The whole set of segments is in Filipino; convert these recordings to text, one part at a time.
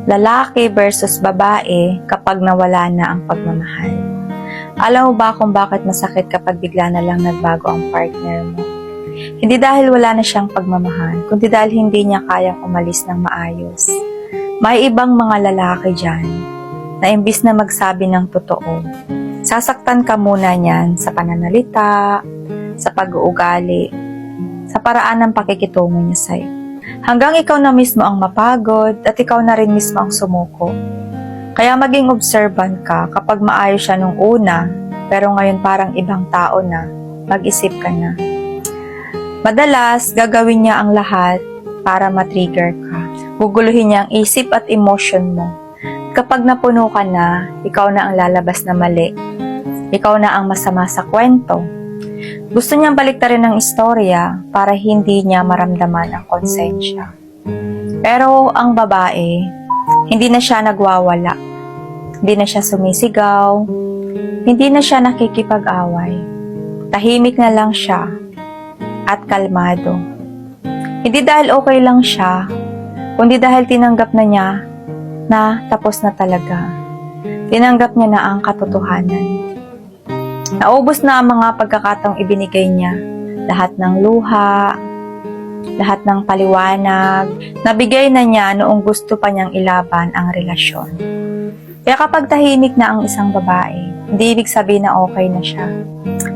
Lalaki versus babae kapag nawala na ang pagmamahal. Alam mo ba kung bakit masakit kapag bigla na lang nagbago ang partner mo? Hindi dahil wala na siyang pagmamahal, kundi dahil hindi niya kayang umalis ng maayos. May ibang mga lalaki dyan na imbis na magsabi ng totoo, sasaktan ka muna niyan sa pananalita, sa pag-uugali, sa paraan ng pakikitungo niya sa'yo. Hanggang ikaw na mismo ang mapagod at ikaw na rin mismo ang sumuko. Kaya maging observant ka kapag maayos siya nung una, pero ngayon parang ibang tao na, mag-isip ka na. Madalas, gagawin niya ang lahat para matrigger ka. Guguluhin niya ang isip at emotion mo. Kapag napuno ka na, ikaw na ang lalabas na mali. Ikaw na ang masama sa kwento. Gusto niyang baliktarin ang istorya para hindi niya maramdaman ang konsensya. Pero ang babae, hindi na siya nagwawala. Hindi na siya sumisigaw. Hindi na siya nakikipag-away. Tahimik na lang siya at kalmado. Hindi dahil okay lang siya, kundi dahil tinanggap na niya na tapos na talaga. Tinanggap niya na ang katotohanan. Naubos na ang mga pagkakataong ibinigay niya. Lahat ng luha, lahat ng paliwanag, nabigay na niya noong gusto pa niyang ilaban ang relasyon. Kaya kapag tahimik na ang isang babae, hindi ibig sabihin na okay na siya.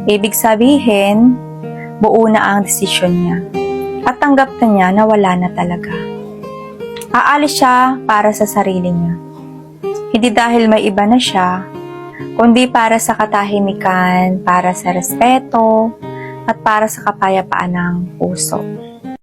Ibig sabihin, buo na ang desisyon niya. At tanggap na niya na wala na talaga. Aalis siya para sa sarili niya. Hindi dahil may iba na siya, kundi para sa katahimikan, para sa respeto, at para sa kapayapaan ng puso.